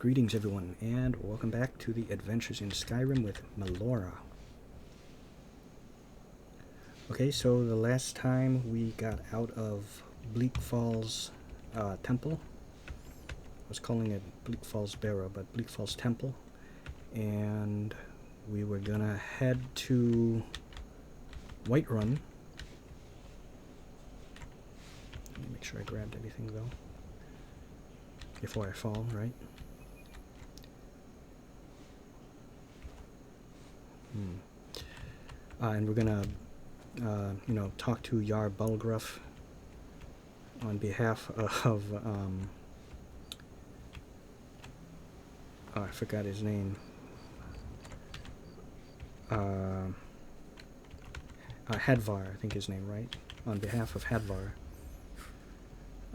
Greetings everyone, and welcome back to the Adventures in Skyrim with Melora. Okay, so the last time we got out of Bleak Falls Temple. I was calling it Bleak Falls Barrow, but Bleak Falls Temple. And we were gonna head to Whiterun. Let me make sure I grabbed everything though, before I fall, right? And we're gonna, talk to Yar Bulgruff on behalf of, I forgot his name. Hadvar, I think his name, right? On behalf of Hadvar.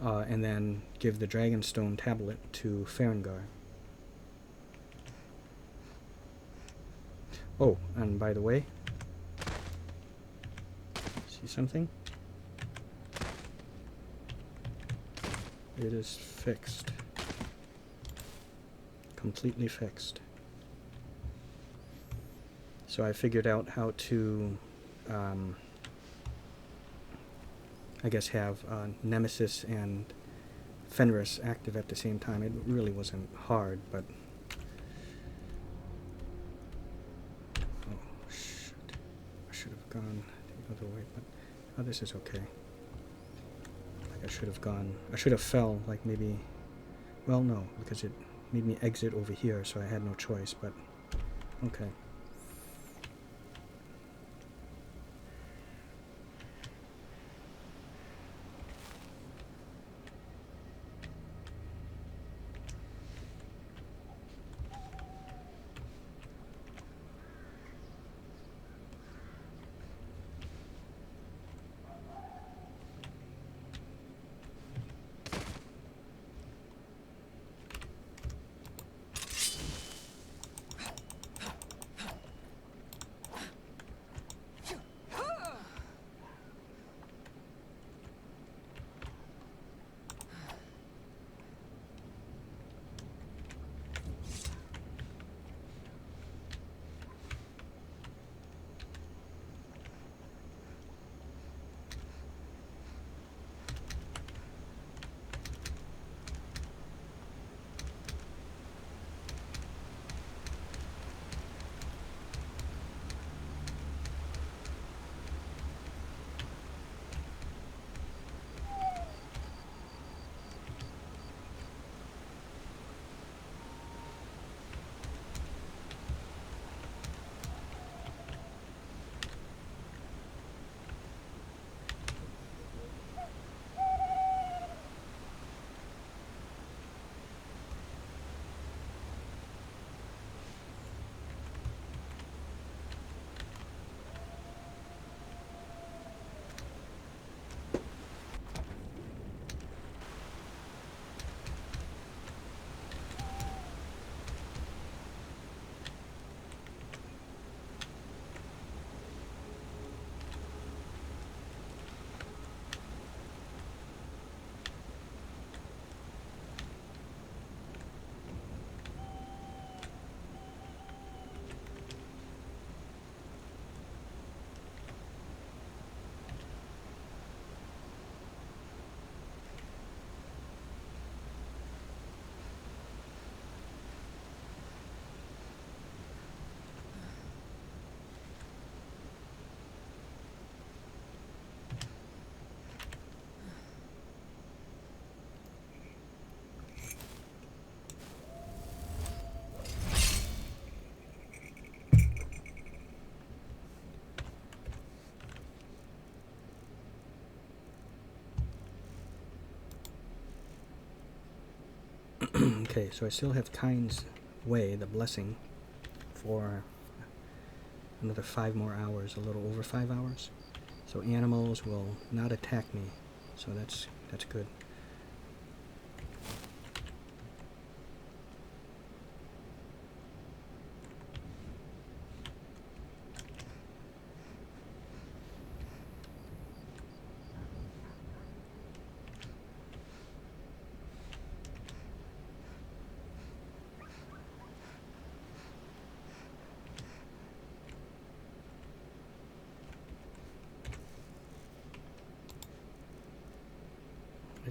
And then give the Dragonstone tablet to Farengar. Oh, and by the way, see something? It is fixed. Completely fixed. So I figured out how to, I guess, have Nemesis and Fenris active at the same time. It really wasn't hard, but... should have gone the other way, but this is okay. Like I should have fell, like maybe, well, no, because it made me exit over here, so I had no choice, but okay. Okay, so I still have Kyne's Way, the blessing, for another 5 more hours, a little over 5 hours. So animals will not attack me, so that's good.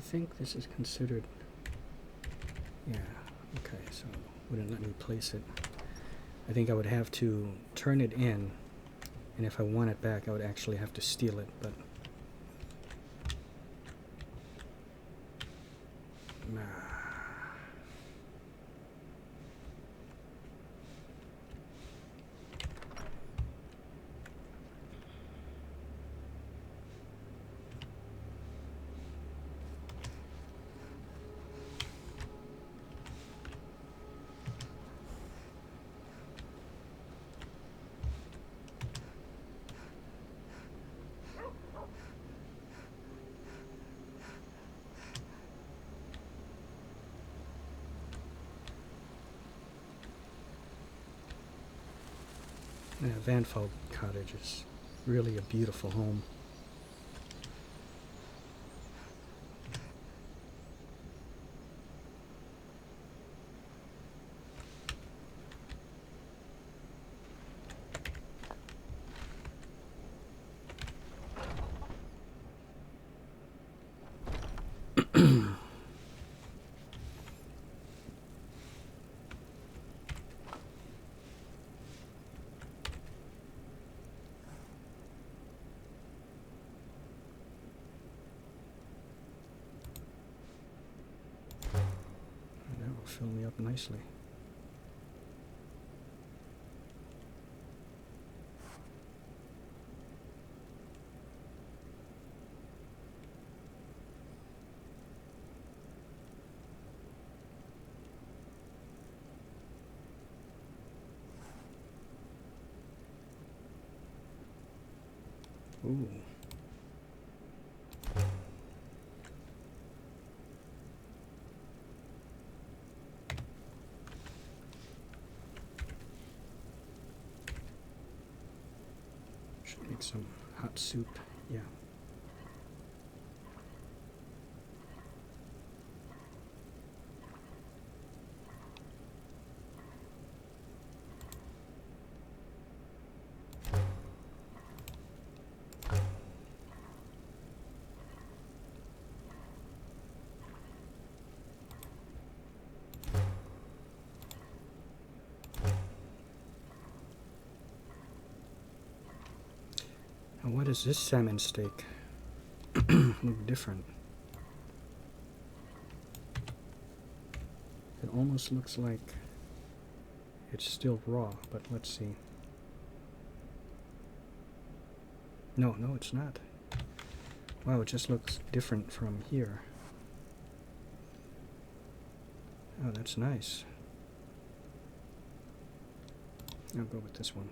think this is considered, yeah, okay, so wouldn't let me place it. I think I would have to turn it in, and if I want it back, I would actually have to steal it, but nah. Yeah, Vanfeld Cottage is really a beautiful home. That will fill me up nicely. Ooh. Should make some hot soup, yeah. Now what is this salmon steak? Look different. It almost looks like it's still raw, but let's see. No, it's not. Wow, it just looks different from here. Oh, that's nice. I'll go with this one.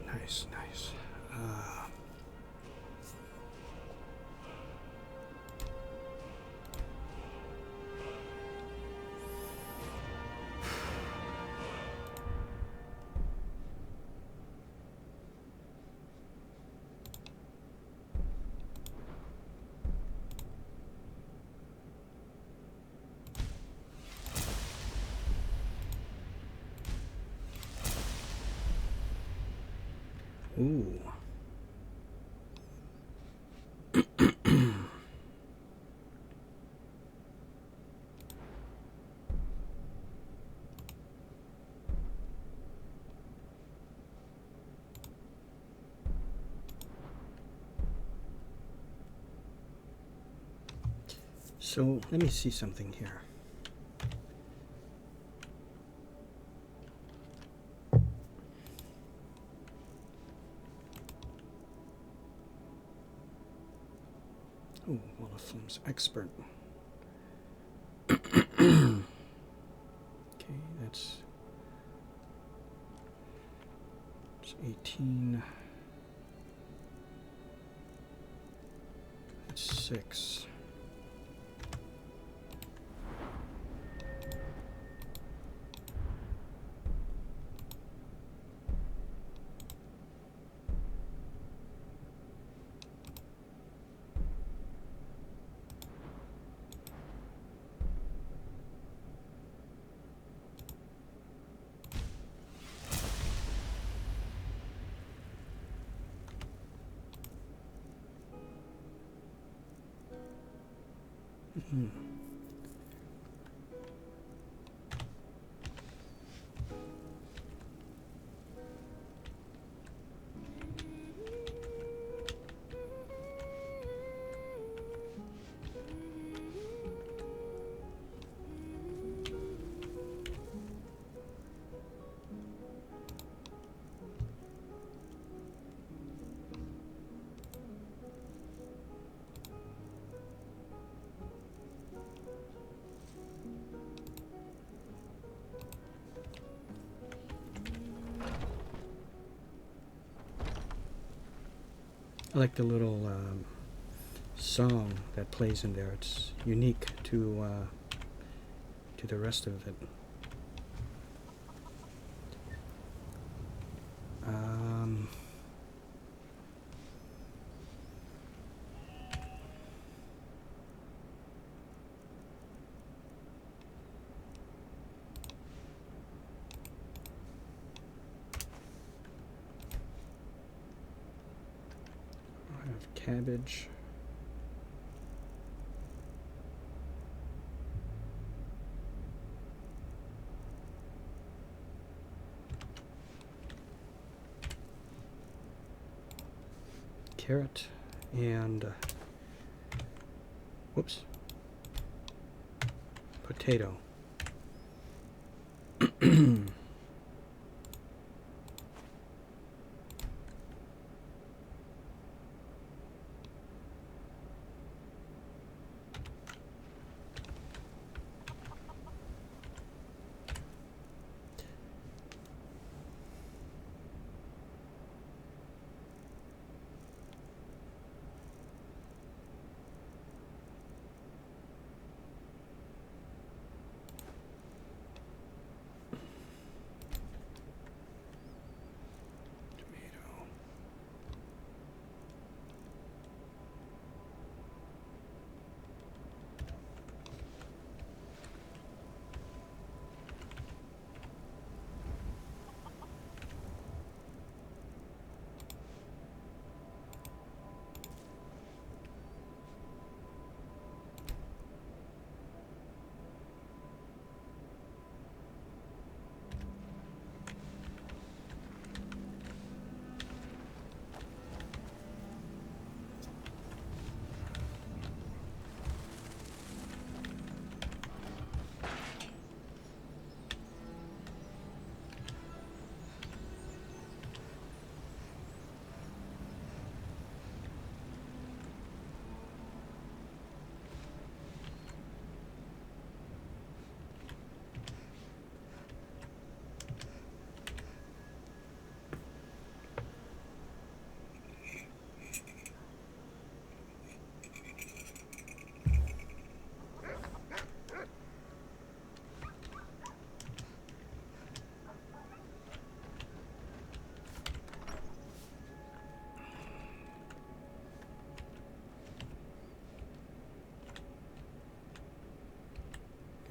Nice, nice. Ooh. So let me see something here. Oh, Wolfram's expert. Okay, it's 18. 6. I like the little song that plays in there. It's unique to the rest of it. I have cabbage. Carrot and whoops, potato.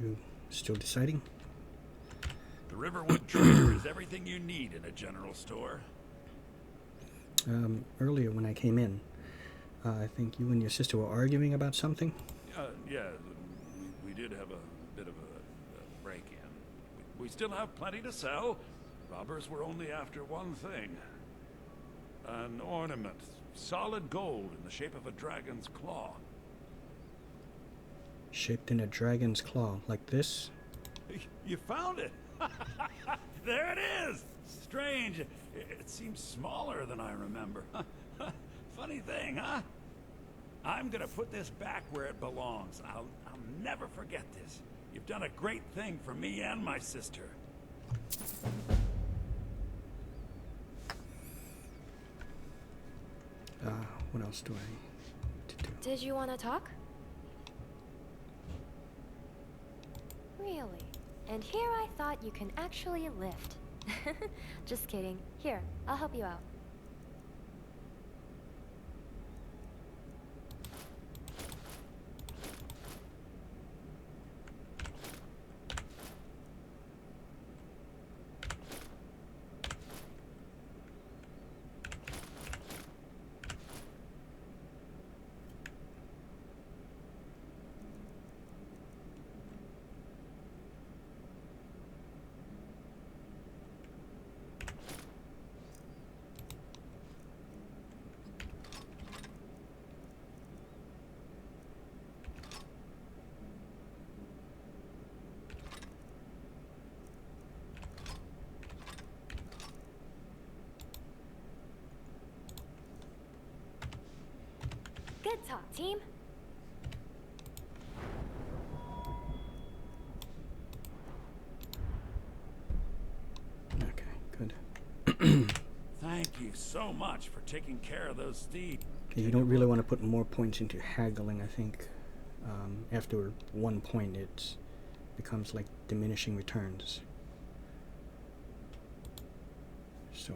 You still deciding? The Riverwood Treasure is everything you need in a general store. Earlier when I came in, I think you and your sister were arguing about something. Yeah, we did have a bit of a break-in. We still have plenty to sell. Robbers were only after one thing. An ornament, solid gold in the shape of a dragon's claw. Shaped in a dragon's claw, like this? You found it! There it is! Strange. It seems smaller than I remember. Funny thing, huh? I'm gonna put this back where it belongs. I'll never forget this. You've done a great thing for me and my sister. What else do I need to do? Did you want to talk? Really? And here I thought you can actually lift. Just kidding. Here, I'll help you out. Good talk, team. Okay, good. Thank you so much for taking care of those thieves. Okay, you don't really want to put more points into haggling, I think. After 1 point, it becomes like diminishing returns. So...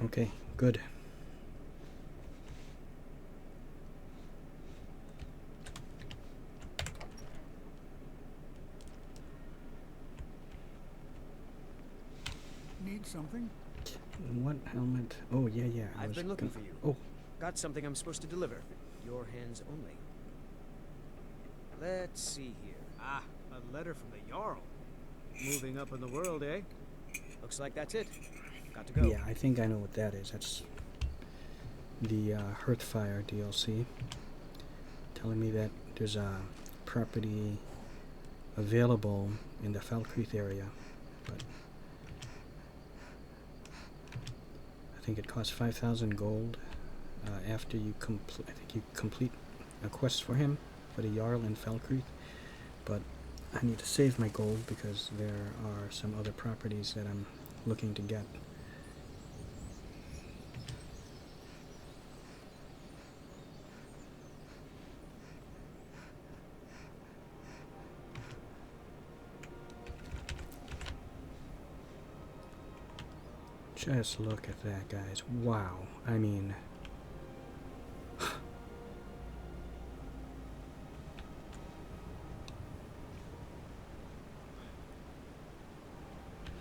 Okay, good. Need something? What helmet? Oh, yeah, yeah. I've been looking for you. Oh, Got something I'm supposed to deliver. Your hands only. Let's see here. Ah, a letter from the Jarl. Moving up in the world, eh? Looks like that's it. Got to go. yeah, I think I know what that is. That's the Hearthfire DLC. Telling me that there's a property available in the Falkreath area, but I think it costs 5,000 gold after you complete. I think you complete a quest for him, for the Jarl in Falkreath. But I need to save my gold because there are some other properties that I'm looking to get. Just look at that, guys. Wow. I mean...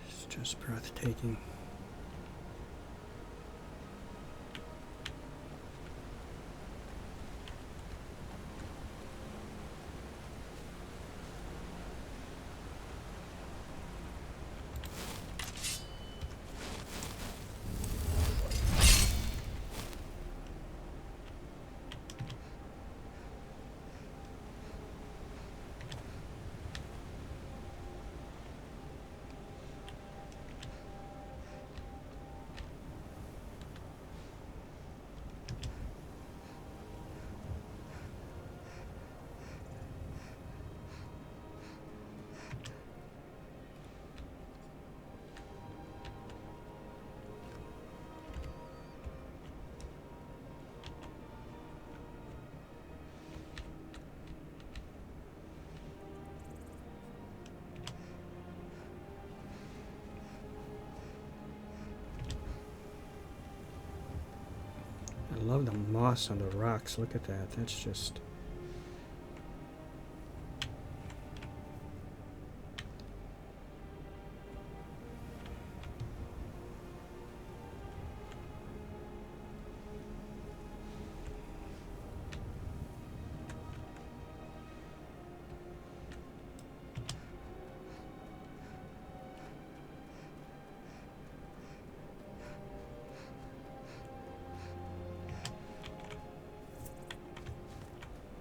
it's just breathtaking. moss on the rocks. Look at that. That's just...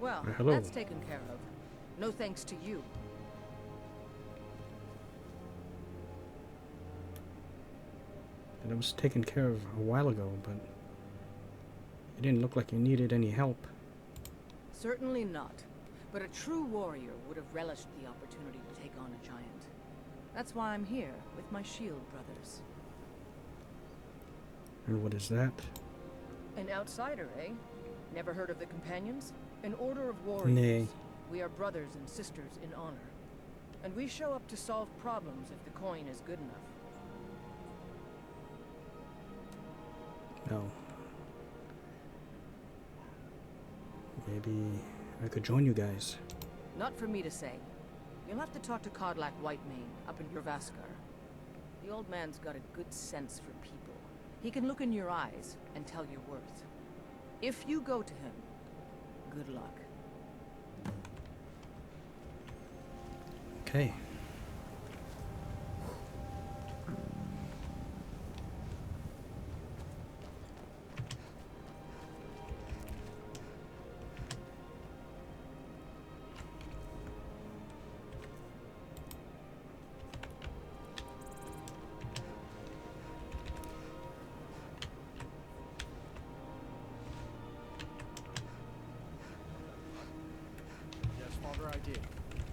Well, hello. that's taken care of. No thanks to you. And it was taken care of a while ago, but it didn't look like you needed any help. Certainly not. But a true warrior would have relished the opportunity to take on a giant. That's why I'm here, with my shield brothers. And what is that? An outsider, eh? Never heard of the Companions? An order of warriors. Nay. We are brothers and sisters in honor. And we show up to solve problems if the coin is good enough. No. Maybe I could join you guys. Not for me to say. You'll have to talk to Kodlak Whitemane up in Jorvaskar. The old man's got a good sense for people. He can look in your eyes and tell your worth. If you go to him, good luck. Okay. Yes, Father, I did.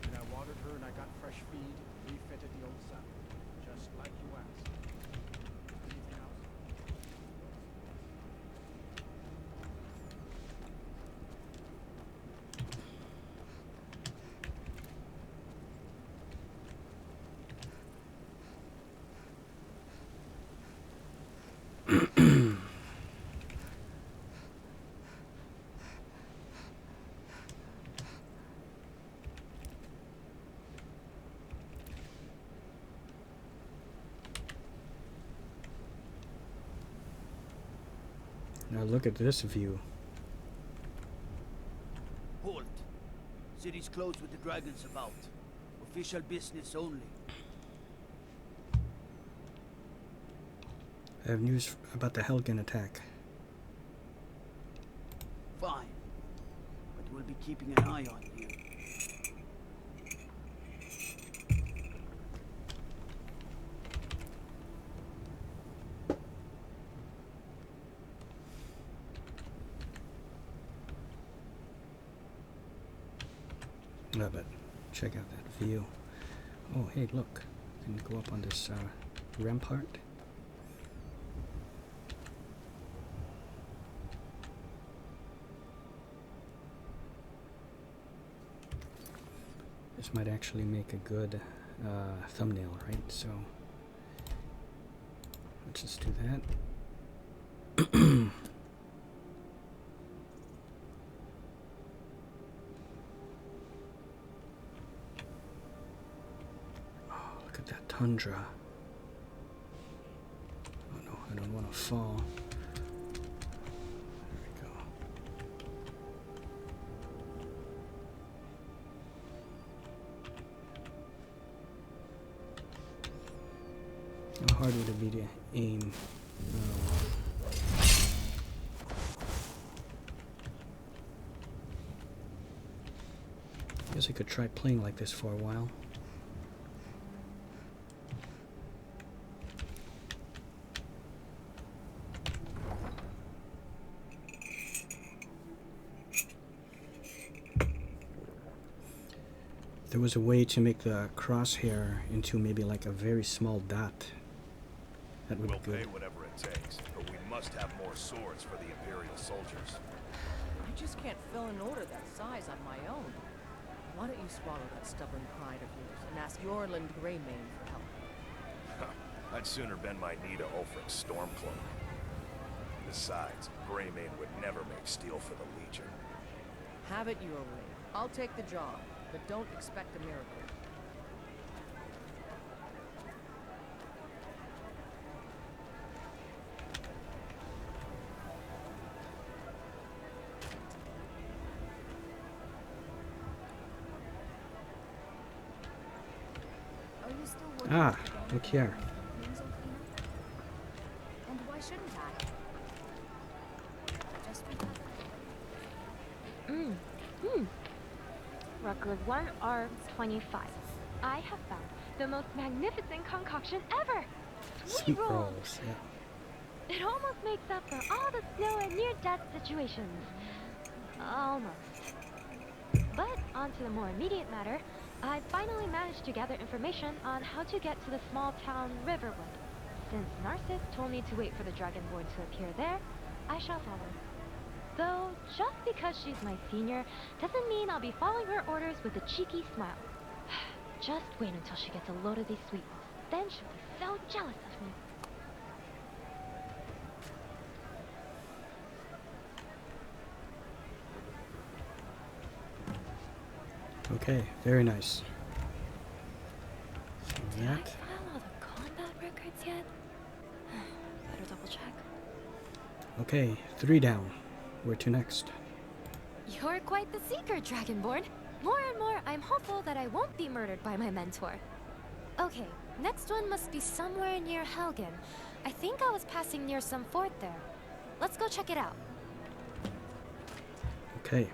And I watered her and I got fresh feed and refitted the old saddle. Just like you asked. Anything else? Now look at this view. Halt. City's closed with the dragons about. Official business only. I have news about the Helgen attack. Fine. But we'll be keeping an eye on you. No, but check out that view. Oh, hey, look. You can go up on this rampart. This might actually make a good thumbnail, right? So let's just do that. Look at that tundra. Oh no, I don't want to fall. There we go. How hard would it be to aim? Guess I could try playing like this for a while. There was a way to make the crosshair into maybe like a very small dot. That would We'll be pay good. whatever it takes, but we must have more swords for the Imperial soldiers. I just can't fill an order that size on my own. Why don't you swallow that stubborn pride of yours and ask Yorland Greymane for help? I'd sooner bend my knee to Ulfric's Stormcloak. Besides, Greymane would never make steel for the Legion. Have it your way. I'll take the job, but don't expect a miracle. Are you still working Ah, with the band look here. name's Ophina? And why shouldn't I? Just because. Record 1R25. I have found the most magnificent concoction ever! Sweet rolls, yeah. It almost makes up for all the snow and near-death situations. Almost. But on to the more immediate matter, I finally managed to gather information on how to get to the small town Riverwood. Since Narcissus told me to wait for the Dragonborn to appear there, I shall follow. Though, just because she's my senior doesn't mean I'll be following her orders with a cheeky smile. Just wait until she gets a load of these sweet rolls. Then she'll be so jealous of me. Okay, very nice. So Did I that. file all the combat records yet? Better double check. Okay, 3 down. Where to next? You're quite the seeker, Dragonborn. More and more, I'm hopeful that I won't be murdered by my mentor. Okay, next one must be somewhere near Helgen. I think I was passing near some fort there. Let's go check it out. Okay.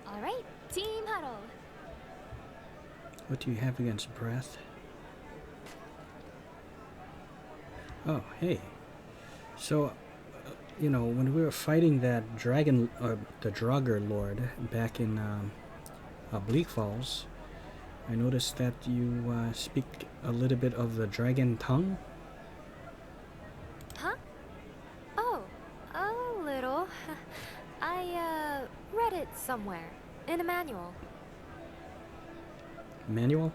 All right, team huddle. What do you have against breath? Oh, hey. So, you know, when we were fighting that dragon, the Draugr Lord, back in Bleak Falls, I noticed that you speak a little bit of the dragon tongue. Huh? Oh, a little. I read it somewhere in a manual. Manual?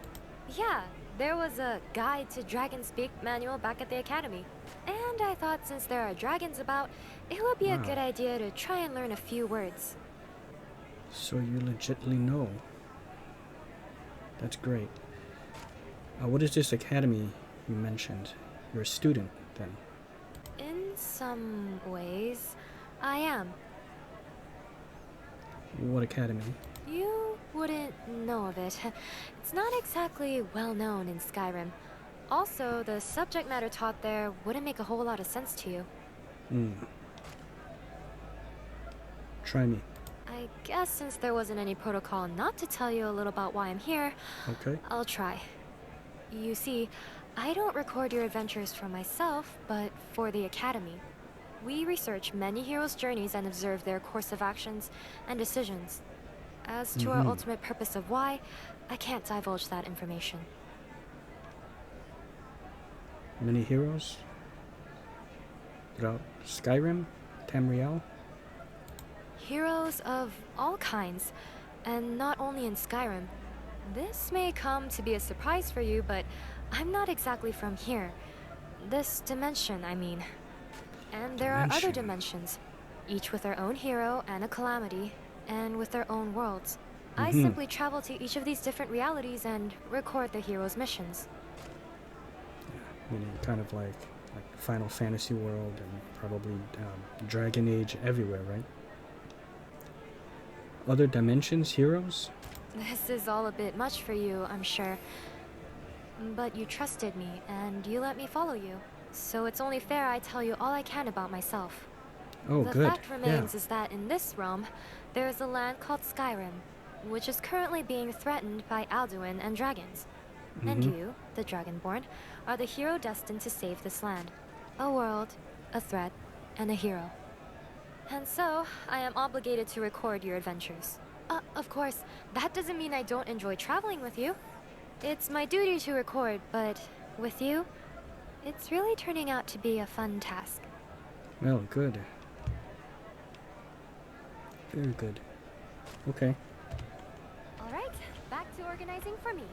Yeah, there was a guide to dragon speak manual back at the academy. And I thought since there are dragons about, it would be a Wow. good idea to try and learn a few words. So you legitimately know. That's great. What is this academy you mentioned? You're a student, then. In some ways, I am. What academy? You wouldn't know of it. It's not exactly well known in Skyrim. Also, the subject matter taught there wouldn't make a whole lot of sense to you. Try me. I guess since there wasn't any protocol not to tell you a little about why I'm here, Okay. I'll try. You see, I don't record your adventures for myself, but for the Academy. We research many heroes' journeys and observe their course of actions and decisions. As to our ultimate purpose of why, I can't divulge that information. Many heroes? Throughout Skyrim? Tamriel? Heroes of all kinds, and not only in Skyrim. This may come to be a surprise for you, but I'm not exactly from here. This dimension, I mean. And there are other dimensions, each with their own hero and a calamity, and with their own worlds. I simply travel to each of these different realities and record the hero's missions. Meaning kind of like Final Fantasy world and probably Dragon Age everywhere, right? Other dimensions, heroes? This is all a bit much for you, I'm sure. But you trusted me, and you let me follow you. So it's only fair I tell you all I can about myself. Oh, The good. fact remains is that in this realm, there is a land called Skyrim, which is currently being threatened by Alduin and dragons. And you, the Dragonborn, are the hero destined to save this land. A world, a threat, and a hero. And so, I am obligated to record your adventures. Of course, that doesn't mean I don't enjoy traveling with you. It's my duty to record, but with you, it's really turning out to be a fun task. Well, good. Very good. Okay. All right, back to organizing for me.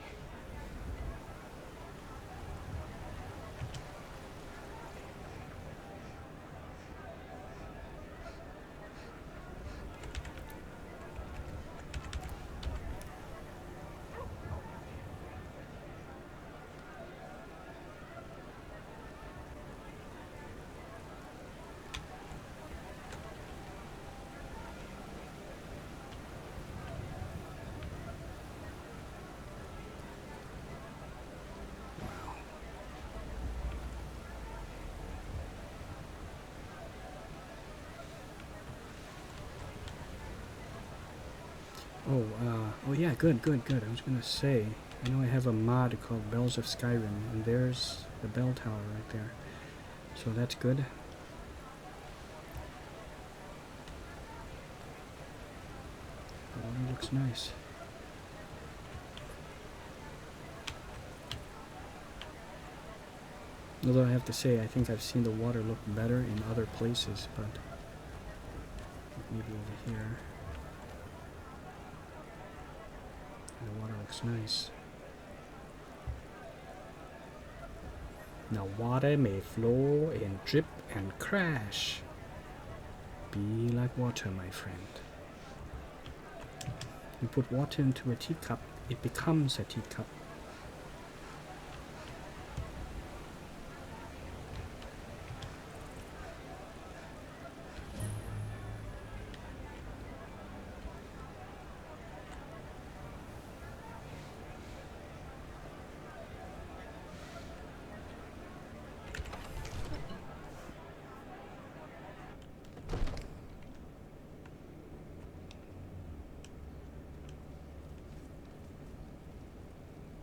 Oh, oh yeah, good. I was gonna say, I know I have a mod called Bells of Skyrim, and there's the bell tower right there. So that's good. The water looks nice. Although I have to say, I think I've seen the water look better in other places, but maybe over here. The water looks nice. Now water may flow and drip and crash. Be like water, my friend. You put water into a teacup, it becomes a teacup.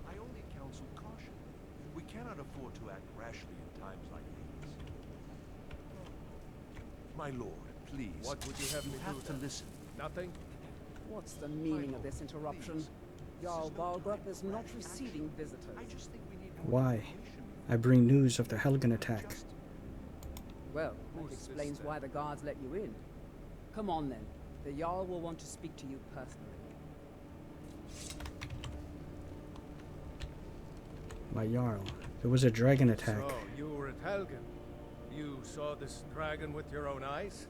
I only counsel caution. We cannot afford to act rashly in times like these. My lord, please. What would you have me do to then? listen. Nothing? What's the meaning of this interruption? Please. Jarl This is no Balgrup time is for not rash receiving action. visitors. I just think we need more Why? information. I bring news of the Helgen attack. Just Well, Who's that this explains then? why the guards let you in. Come on then. The Jarl will want to speak to you personally. My Jarl. There was a dragon attack. So, you were at Helgen. You saw this dragon with your own eyes?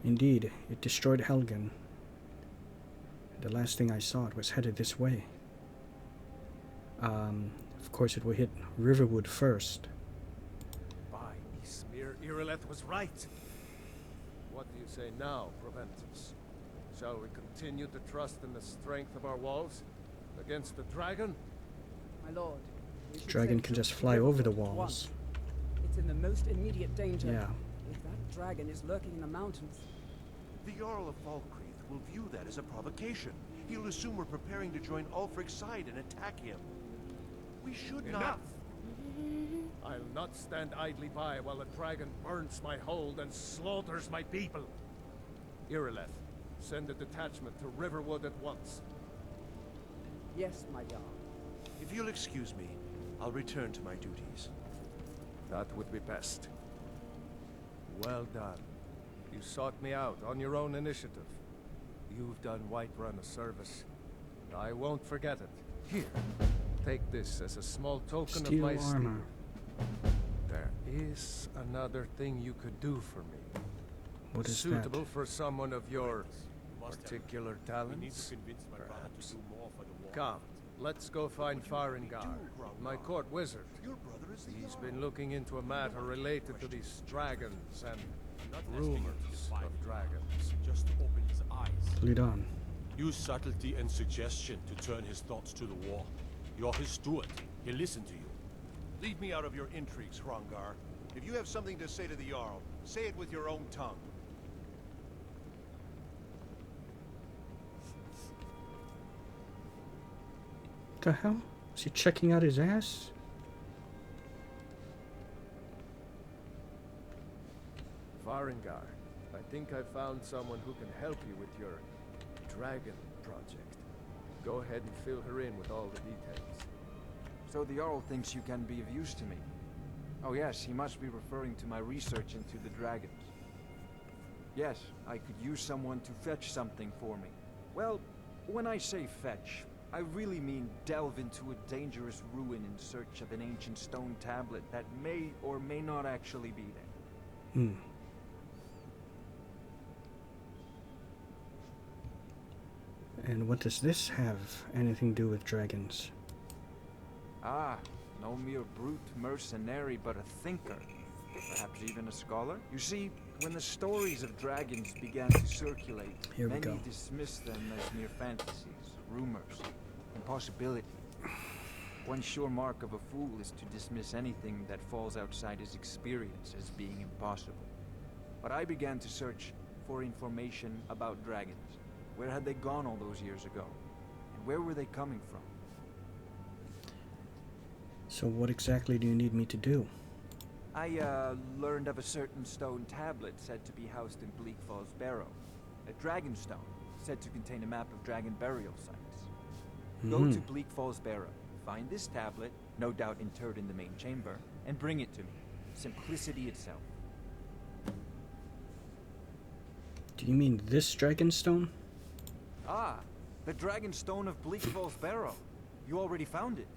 Indeed, it destroyed Helgen. The last thing I saw, it was headed this way. Of course, it will hit Riverwood first. By Ismir, Irileth was right. What do you say now, Proventus? Shall we continue to trust in the strength of our walls against the dragon? My lord, we should Dragon send can troops just to fly over the Riverwood at walls. once. It's in the most immediate danger. Yeah. If that dragon is lurking in the mountains, The Jarl of Falkreath will view that as a provocation. He'll assume we're preparing to join Ulfric's side and attack him. We should Enough! not. I'll not stand idly by while the dragon burns my hold and slaughters my people. Irileth, send a detachment to Riverwood at once. yes, my Jarl. If you'll excuse me, I'll return to my duties. That would be best. Well done. You sought me out on your own initiative. You've done Whiterun a service. I won't forget it. Here, take this as a small token Steel of my armor. esteem. There is another thing you could do for me. What is Suitable that? for someone of your particular talents, perhaps. Come, let's go find Farengar, my court wizard. Your brother is the He's Jarl. been looking into a matter related to these dragons and rumors of dragons. Just open his eyes. Lead on. Use subtlety and suggestion to turn his thoughts to the war. You're his steward. He'll listen to you. Leave me out of your intrigues, Hrongar. If you have something to say to the Jarl, say it with your own tongue. What the hell? Is he checking out his ass? Farengar, I think I found someone who can help you with your dragon project. Go ahead and fill her in with all the details. So the Jarl thinks you can be of use to me. Oh yes, he must be referring to my research into the dragons. Yes, I could use someone to fetch something for me. Well, when I say fetch, I really mean delve into a dangerous ruin in search of an ancient stone tablet that may or may not actually be there. Hmm. And what does this have anything to do with dragons? Ah, no mere brute mercenary, but a thinker. Perhaps even a scholar? You see, when the stories of dragons began to circulate, Here we many go. dismissed them as mere fantasies, rumors, impossibility. One sure mark of a fool is to dismiss anything that falls outside his experience as being impossible. But I began to search for information about dragons. Where had they gone all those years ago? And where were they coming from? So what exactly do you need me to do? I, learned of a certain stone tablet said to be housed in Bleak Falls Barrow. A dragon stone, said to contain a map of dragon burial sites. Go to Bleak Falls Barrow, find this tablet, no doubt interred in the main chamber, and bring it to me. Simplicity itself. Do you mean this dragon stone? Ah, the dragon stone of Bleak Falls Barrow. You already found it.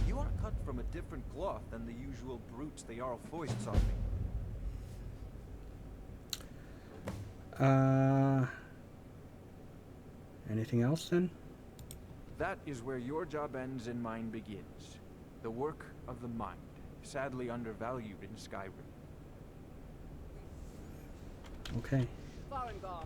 You are cut from a different cloth than the usual brutes the Jarl foists on me. Anything else then? That is where your job ends and mine begins. The work of the mind, sadly undervalued in Skyrim. Okay. Farengar.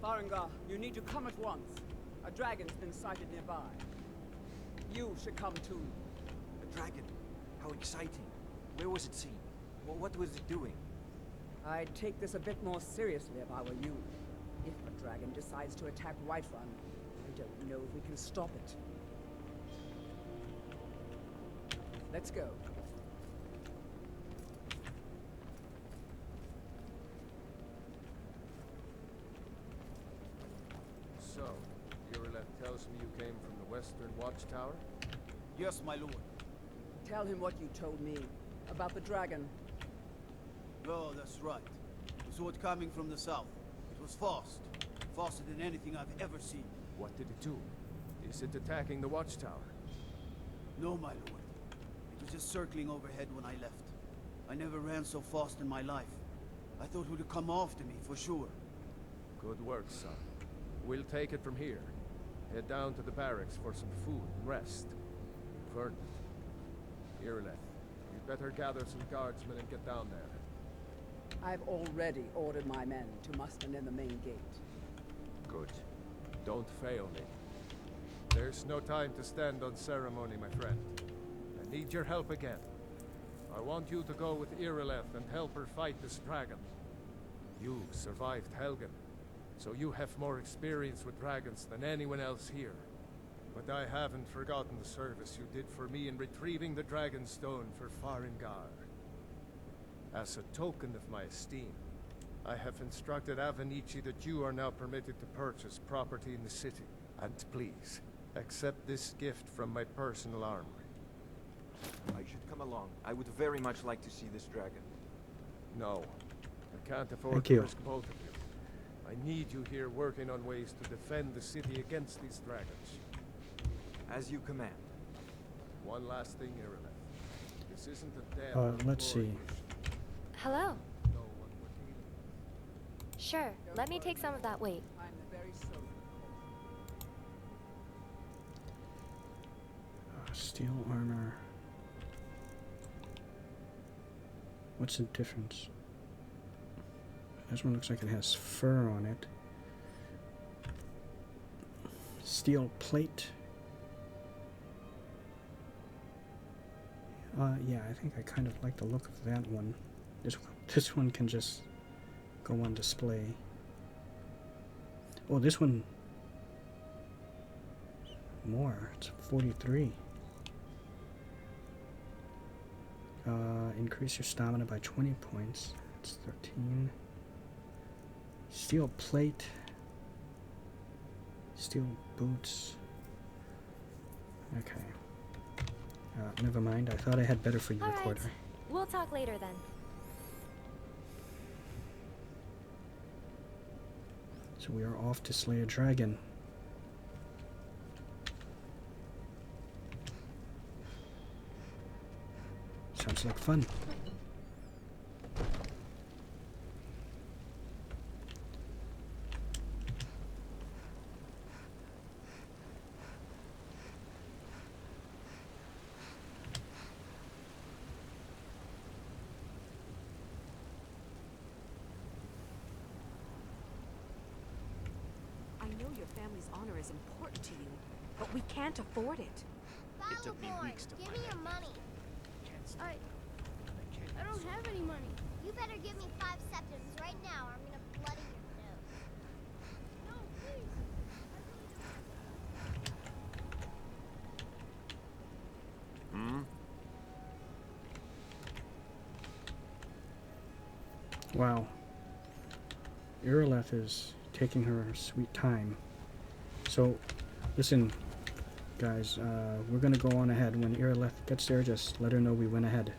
Farengar, you need to come at once. A dragon's been sighted nearby. You should come too. A dragon? How exciting. Where was it seen? What was it doing? I'd take this a bit more seriously if I were you. If a dragon decides to attack Whiterun, I don't know if we can stop it. Let's go. So, Irileth tells me you came from the Western Watchtower? Yes, my lord. Tell him what you told me about the dragon. Oh, that's right. We saw it coming from the south. It was fast. Faster than anything I've ever seen. What did it do? Is it attacking the Watchtower? No, my lord. It was just circling overhead when I left. I never ran so fast in my life. I thought it would come after me, for sure. Good work, son. We'll take it from here. Head down to the barracks for some food and rest. Vernon. Irileth, you'd better gather some guardsmen and get down there. I've already ordered my men to muster near the main gate. Good. Don't fail me. There's no time to stand on ceremony, my friend. I need your help again. I want you to go with Irileth and help her fight this dragon. You survived Helgen, so you have more experience with dragons than anyone else here. But I haven't forgotten the service you did for me in retrieving the Dragon Stone for Farengar. As a token of my esteem, I have instructed Avenici that you are now permitted to purchase property in the city. And please, accept this gift from my personal armory. I should come along. I would very much like to see this dragon. No, I can't afford Thank to you. risk both of you. I need you here working on ways to defend the city against these dragons. As you command. One last thing, Irileth. This isn't a death. Let's see. Hello. No one would heal. Sure, let me take some of that weight. I'm very sorry. Steel armor. What's the difference? This one looks like it has fur on it. Steel plate. Yeah, I think I kind of like the look of that one. This one can just go on display. Oh, this one more. It's 43. Increase your stamina by 20 points. It's 13. Steel plate. Steel boots. Okay. Never mind. I thought I had better for you, All right. Recorder. We'll talk later then. So we are off to slay a dragon. Sounds like fun. I know your family's honor is important to you, but we can't afford it. It took me weeks to Give find me your out. money. Can't stop. I don't have any money. You better give me 5 septims right now or I'm gonna bloody your nose. No, please. Wow. Irileth is taking her sweet time. So, listen, guys, we're gonna go on ahead. When Irileth gets there, just let her know we went ahead.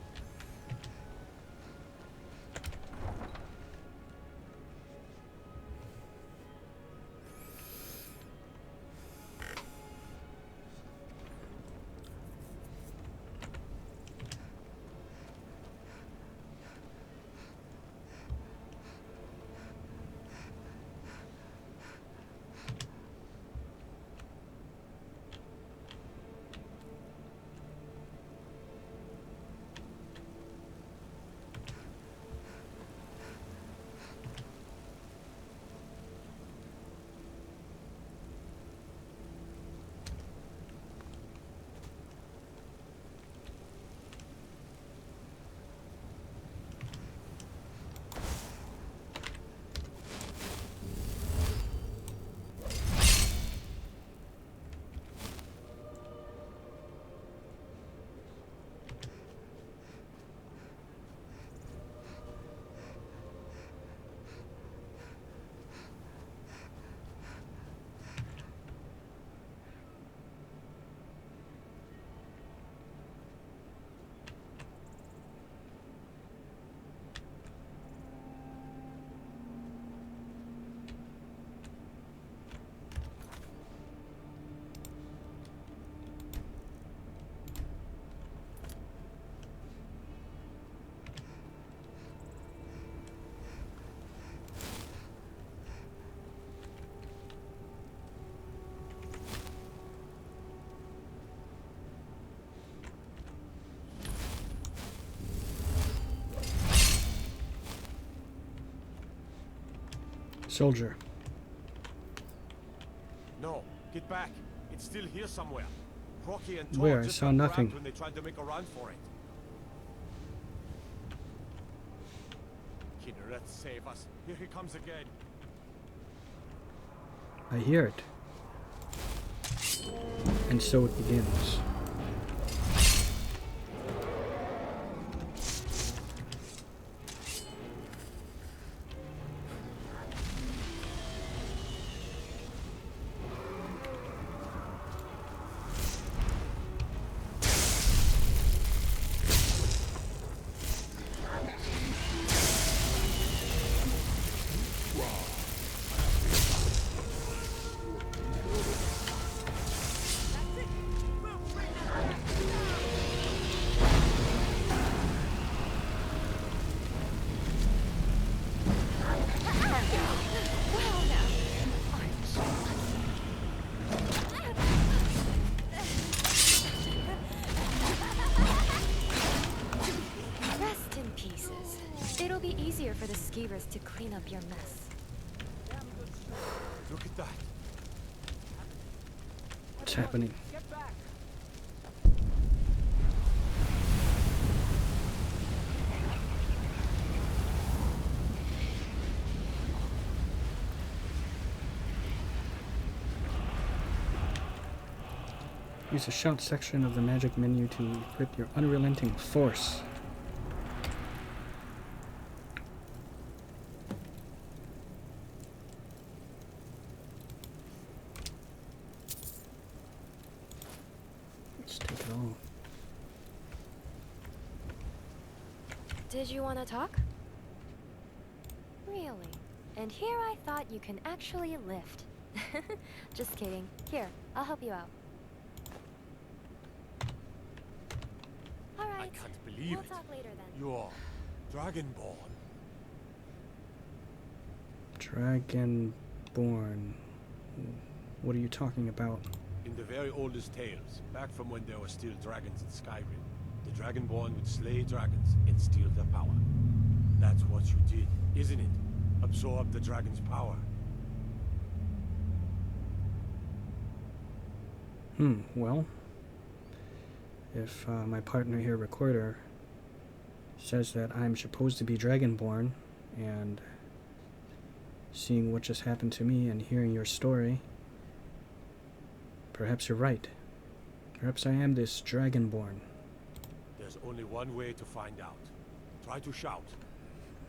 Soldier. No, get back. It's still here somewhere. Rocky and Where? Tor I just saw got nothing. grabbed when they tried to make a run for it. Kinneret, save us. Here he comes again. I hear it. And so it begins. Rest in pieces. It'll be easier for the skeevers to clean up your mess. Look at that. What's happening? Get back! Use the shout section of the magic menu to equip your unrelenting force. Let's take it all. Did you want to talk? Really? And here I thought you can actually lift. Just kidding. Here, I'll help you out. I Alright. can't believe We'll it. talk later then. You're Dragonborn. Dragonborn. What are you talking about? In the very oldest tales, back from when there were still dragons in Skyrim, the Dragonborn would slay dragons and steal their power. That's what you did, isn't it? Absorb the dragon's power. Well, if my partner here, Recorder, says that I'm supposed to be Dragonborn, and seeing what just happened to me and hearing your story, perhaps you're right. Perhaps I am this Dragonborn. There's only one way to find out. Try to shout.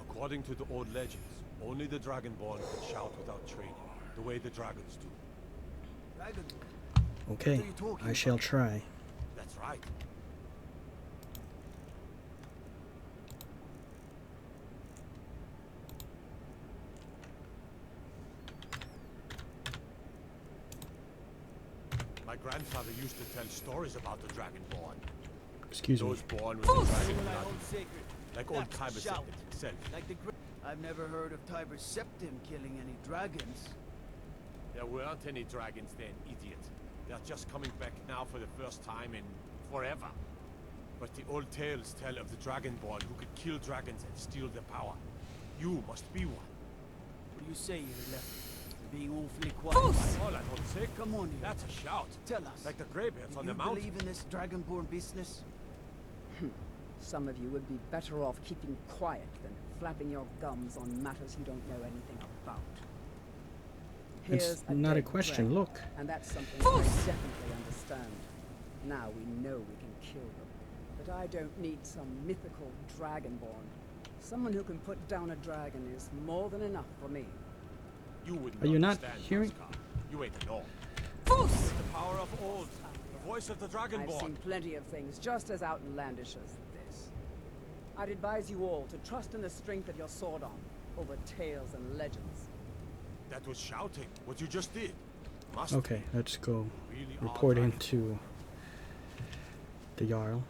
According to the old legends, only the Dragonborn can shout without training, the way the dragons do. Dragon. Okay, What are you talking I shall about? try. That's right. My grandfather used to tell stories about the Dragonborn. Excuse me. Those born with the dragon My blood, own sacred. like old That's Tiber shout. itself. Like the I've never heard of Tiber Septim killing any dragons. There weren't any dragons then, idiot. They're just coming back now for the first time in forever. But the old tales tell of the Dragonborn who could kill dragons and steal their power. You must be one. What do you say, you left? You're being awfully quiet. All I don't say. Come on, you. That's a shout. Tell us. Like the greybeards Do on you the mountain. believe in this Dragonborn business? Some of you would be better off keeping quiet than flapping your gums on matters you don't know anything about. It's Here's not a dead question, dragon, look. And that's something I definitely understand. Now we know we can kill them. But I don't need some mythical dragonborn. Someone who can put down a dragon is more than enough for me. You wouldn't Are you not understand, hearing- Huskar. You ain't know. It's the power of old. The voice of the I've Dragonborn. seen plenty of things just as outlandish as this. I'd advise you all to trust in the strength of your sword arm over tales and legends. That was shouting. What you just did. Must Okay, let's go really report are into the Jarl.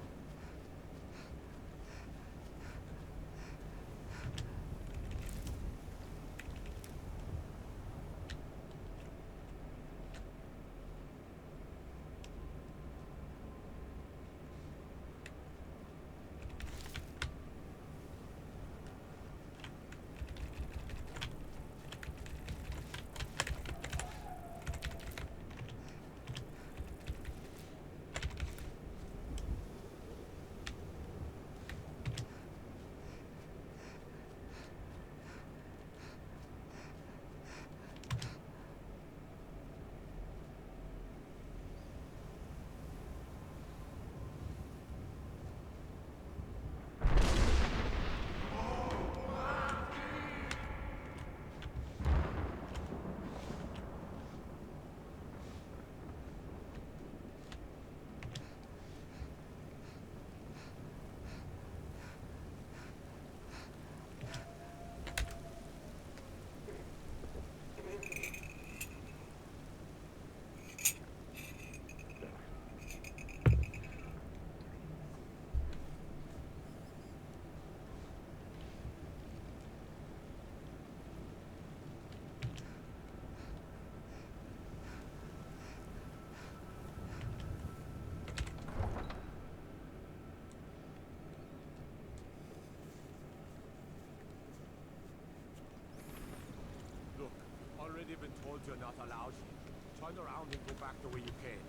Look, already been told you're not allowed here. Turn around and go back the way you came.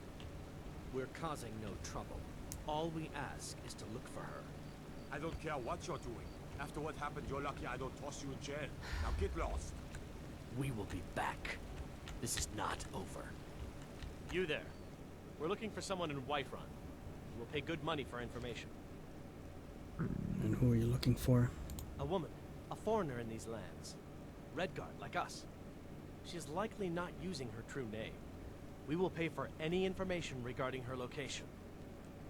We're causing no trouble. All we ask is to look for her. I don't care what you're doing. After what happened, you're lucky I don't toss you in jail. Now get lost. We will be back. This is not over. You there. We're looking for someone in Whiterun. We'll pay good money for information. And who are you looking for? A woman. A foreigner in these lands. Redguard, like us. She is likely not using her true name. We will pay for any information regarding her location.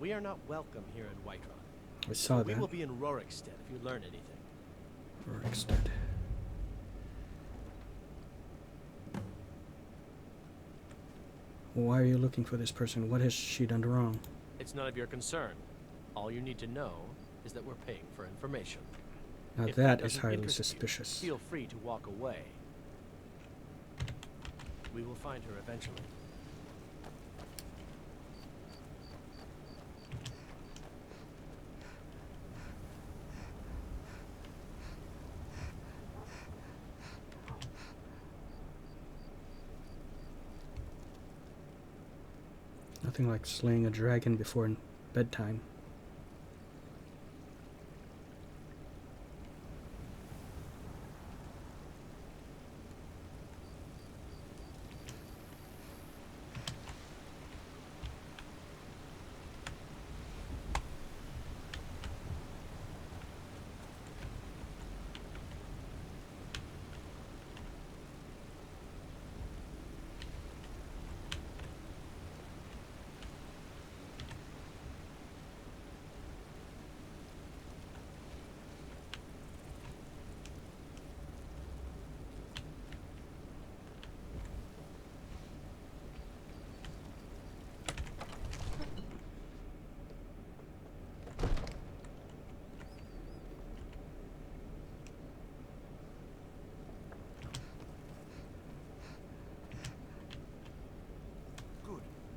We are not welcome here in Whiterun. I saw We that. will be in Rorikstead if you learn anything. Rorikstead. Why are you looking for this person? What has she done wrong? It's none of your concern. All you need to know is that we're paying for information. Now If that is doesn't highly interest you, suspicious. feel free to walk away. We will find her eventually. Nothing like slaying a dragon before bedtime.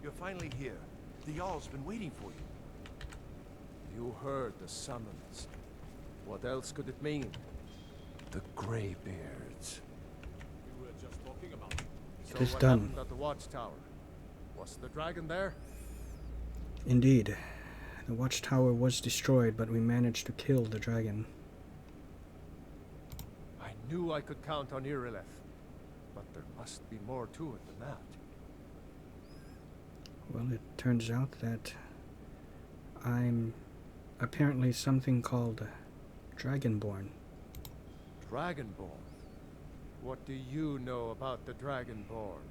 You're finally here. The Jarl's been waiting for you. You heard the summons. What else could it mean? The Greybeards. We were just talking about it. So It is what done. happened at the watchtower? Was the dragon there? Indeed. The watchtower was destroyed, but we managed to kill the dragon. I knew I could count on Irileth, but there must be more to it than that. Well, it turns out that I'm apparently something called Dragonborn. Dragonborn? What do you know about the Dragonborn?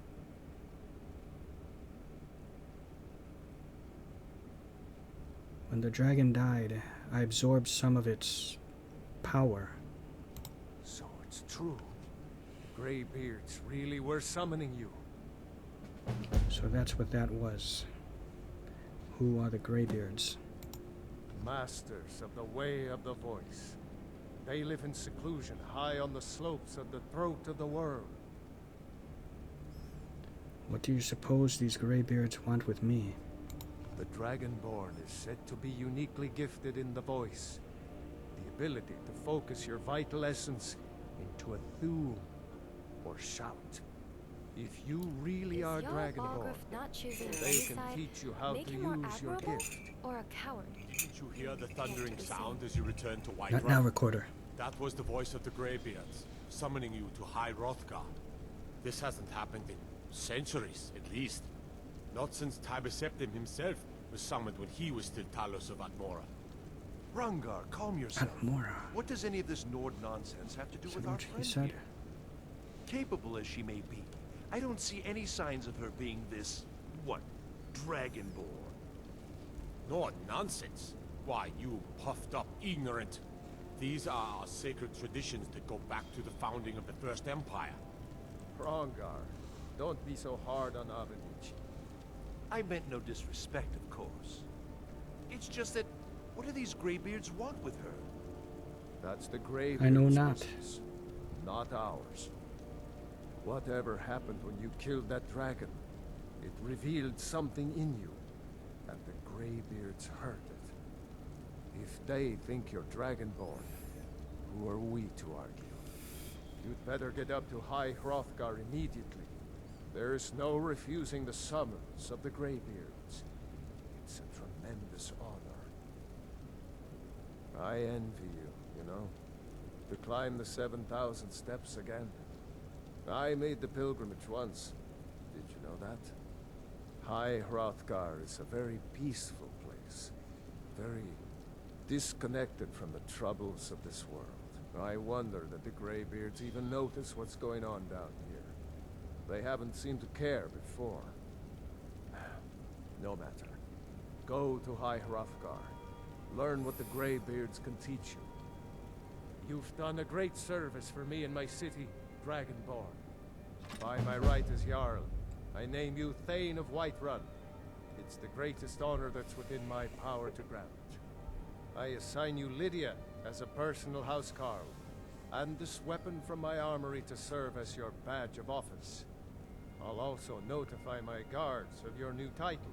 When the dragon died, I absorbed some of its power. So it's true. Greybeards really were summoning you. So that's what that was. Who are the Greybeards? Masters of the way of the voice. They live in seclusion, high on the slopes of the throat of the world. What do you suppose these Greybeards want with me? The Dragonborn is said to be uniquely gifted in the voice. The ability to focus your vital essence into a thum, or shout. If you really are Dragonborn, they can teach you how to use your gift. Or a coward? Didn't you hear the thundering sound as you returned to Whiterun? Not now, recorder. That was the voice of the Greybeards, summoning you to High Hrothgar. This hasn't happened in centuries, at least. Not since Tiber Septim himself was summoned when he was still Talos of Atmora. Rungar, calm yourself. Atmora. What does any of this Nord nonsense have to do Is with that our what he friend said? here? Capable as she may be, I don't see any signs of her being this, what, Dragonborn. No nonsense. Why, you puffed up ignorant. These are our sacred traditions that go back to the founding of the First Empire. Hrongar, don't be so hard on Avenich. I meant no disrespect, of course. It's just that, what do these Greybeards want with her? That's the Greybeards' I know not. business, not ours. Whatever happened when you killed that dragon, it revealed something in you, and the Greybeards heard it. If they think you're Dragonborn, who are we to argue? You'd better get up to High Hrothgar immediately. There's no refusing the summons of the Greybeards. It's a tremendous honor. I envy you, know? To climb the 7,000 steps again. I made the pilgrimage once. Did you know that? High Hrothgar is a very peaceful place. Very disconnected from the troubles of this world. I wonder that the Greybeards even notice what's going on down here. They haven't seemed to care before. No matter. Go to High Hrothgar. Learn what the Greybeards can teach you. You've done a great service for me and my city, Dragonborn. By my right as Jarl, I name you Thane of Whiterun. It's the greatest honor that's within my power to grant. I assign you Lydia as a personal housecarl, and this weapon from my armory to serve as your badge of office. I'll also notify my guards of your new title.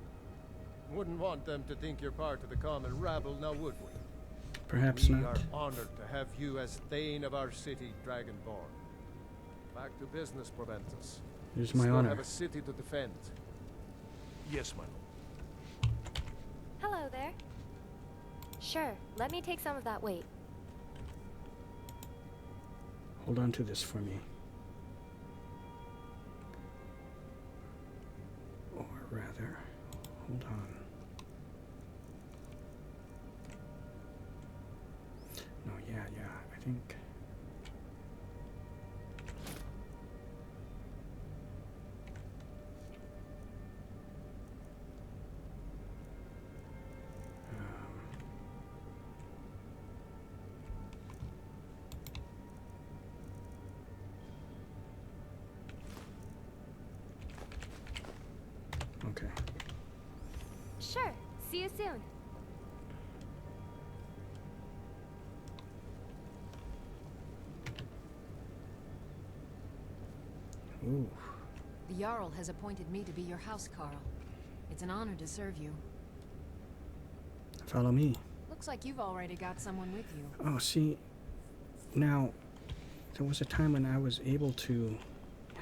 Wouldn't want them to think you're part of the common rabble, now would we? Perhaps We not. are honored to have you as Thane of our city, Dragonborn. Back to business, Proventus. It is We my still honor. have a city to defend. Yes, my lord. Hello there. Sure, let me take some of that weight. Hold on to this for me. Or rather, hold on. No, yeah, I think. Okay. Sure, see you soon. Ooh. The Jarl has appointed me to be your house, Carl. It's an honor to serve you. Follow me. Looks like you've already got someone with you. Oh, see, now, there was a time when I was able to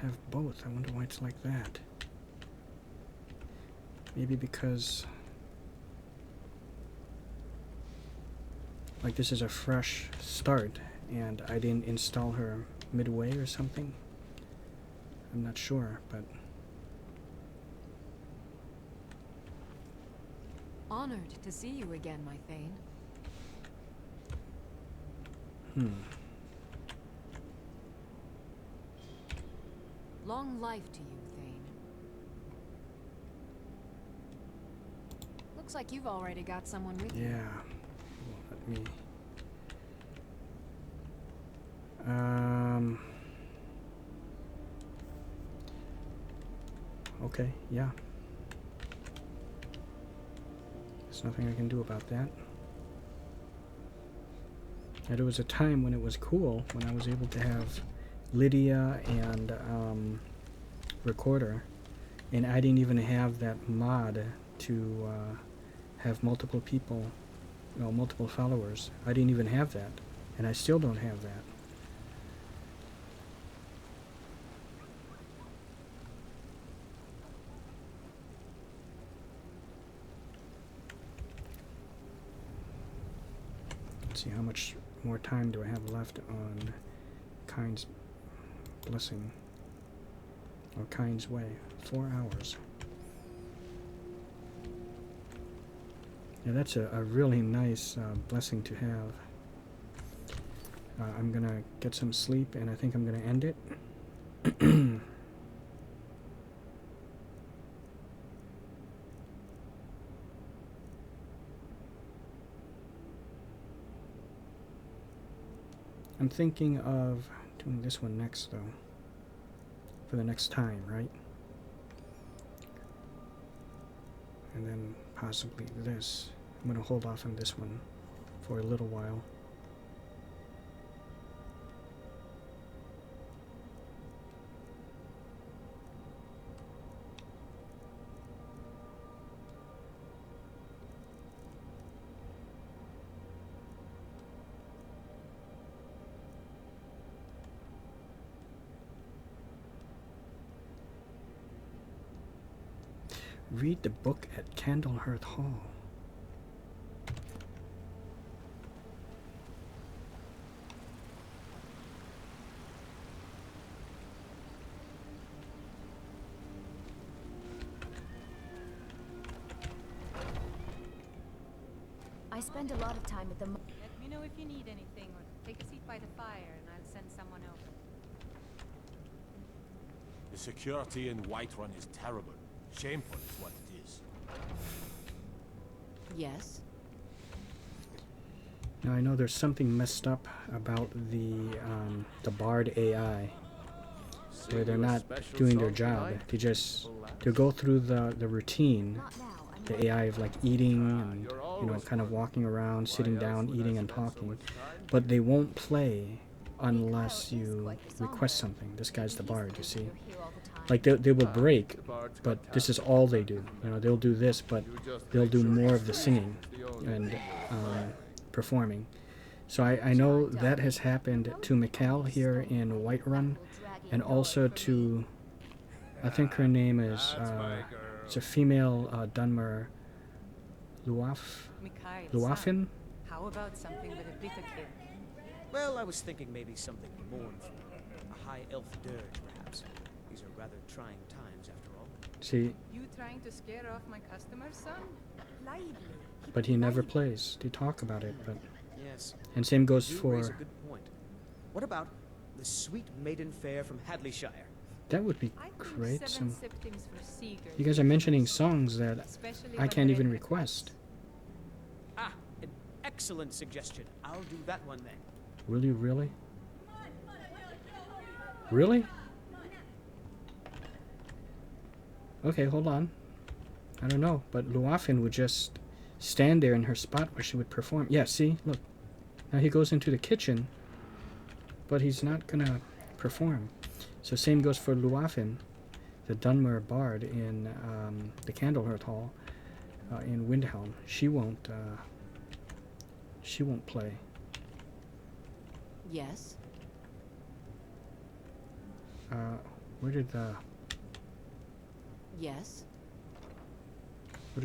have both. I wonder why it's like that. Maybe because, like, this is a fresh start, and I didn't install her midway or something. I'm not sure, but... Honored to see you again, my Thane. Long life to you, Thane. Looks like you've already got someone with you. Yeah. Well, let me... Okay, yeah. There's nothing I can do about that. And there was a time when it was cool, when I was able to have Lydia and Recorder, and I didn't even have that mod to have multiple people, multiple followers. I didn't even have that, and I still don't have that. Let's see, how much more time do I have left on Kind's Blessing, or Kind's Way? 4 hours. Yeah, that's a really nice blessing to have. I'm gonna get some sleep, and I think I'm gonna end it. I'm thinking of doing this one next, though. For the next time, right? And then possibly this. I'm going to hold off on this one for a little while. Read the book at Candlehearth Hall. I spend a lot of time at the Let me know if you need anything, or take a seat by the fire and I'll send someone over. The security in Whiterun is terrible. Shameful is what it is. Yes? Now I know there's something messed up about the Bard AI, where they're not doing their job. They go through the routine, the AI of like eating and kind of walking around, sitting down, eating and talking, but they won't play unless you request something. This guy's the Bard, you see. Like they will break, but this is all they do. They'll do this, but they'll do more of the singing and performing. So I know that has happened to Mikkel here in Whiterun, and also to, I think her name is, it's a female Dunmer, Mikhail, Luafin? son, how about something with a bitter kick? Well, I was thinking maybe something mournful. A high elf dirge, perhaps. These are rather trying times, after all. See, You trying to scare off my customers, son? Lively. but he never plays. They talk about it, but... Yes. And same goes You do for... raise a good point. What about the sweet maiden fair from Hadleyshire? That would be I think great. 7 septims for Seeger. You guys are mentioning songs that Especially I when can't they're even in request. Ah, an excellent suggestion. I'll do that one then. Will you really? Really? Okay, hold on. I don't know, but Luafin would just stand there in her spot where she would perform. Yeah, see? Look. Now he goes into the kitchen, but he's not gonna perform. So same goes for Luafin, the Dunmer bard in the Candlehearth Hall in Windhelm. She won't play. Yes? Where did Yes?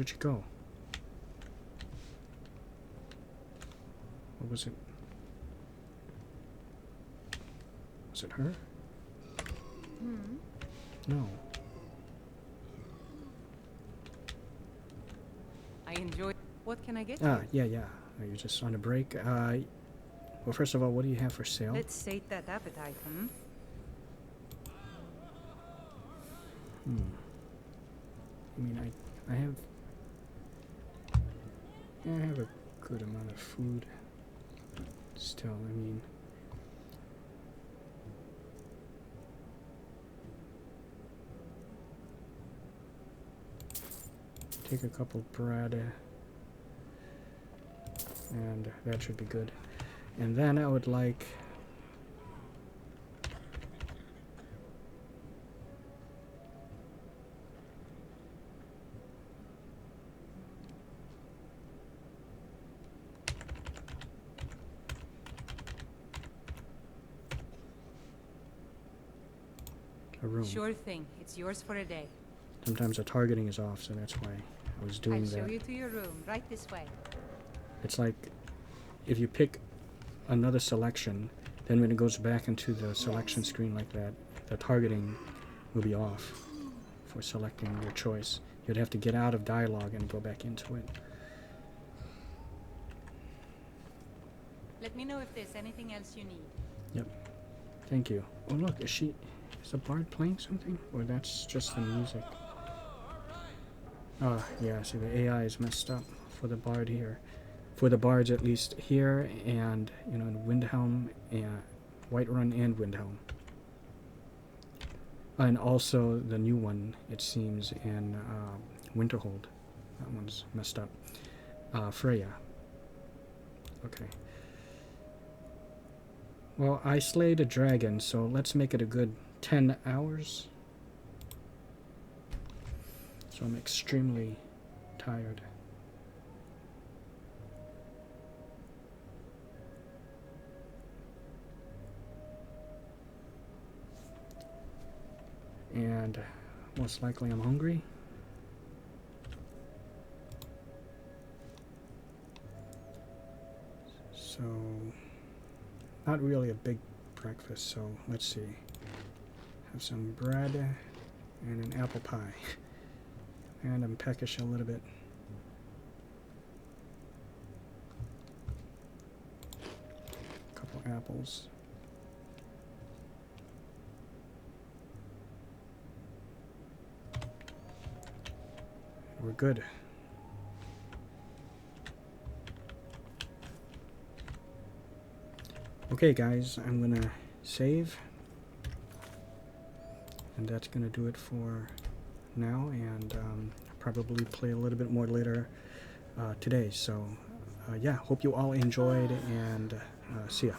she go? What was it? Was it her? Hmm. No. I enjoy. What can I get Ah, you? yeah. Are you just on a break? Well, first of all, what do you have for sale? Let's sate that appetite, hmm? I mean, I have a good amount of food. Still, I mean, take a couple bread, and that should be good. And then I would like a room. Sure thing. It's yours for a day. Sometimes the targeting is off, so that's why I was doing I'll show that. you to your room. Right this way. It's like if you pick another selection, then when it goes back into the selection screen like that, the targeting will be off for selecting your choice. You'd have to get out of dialogue and go back into it. Let me know if there's anything else you need. Yep. Thank you. Oh look, is the bard playing something? Or that's just the music? Ah, yeah, see the AI is messed up for the bard here. For the bards at least here and, you know, in Windhelm and Whiterun and Windhelm. And also the new one, it seems, in Winterhold. That one's messed up. Freya. Okay. Well, I slayed a dragon, so let's make it a good 10 hours. So I'm extremely tired. And most likely I'm hungry. So, not really a big breakfast, so let's see. Have some bread and an apple pie. And I'm peckish a little bit. A couple apples. We're good. Okay guys, I'm gonna save, and that's gonna do it for now, and probably play a little bit more later today. So yeah, hope you all enjoyed, and see ya.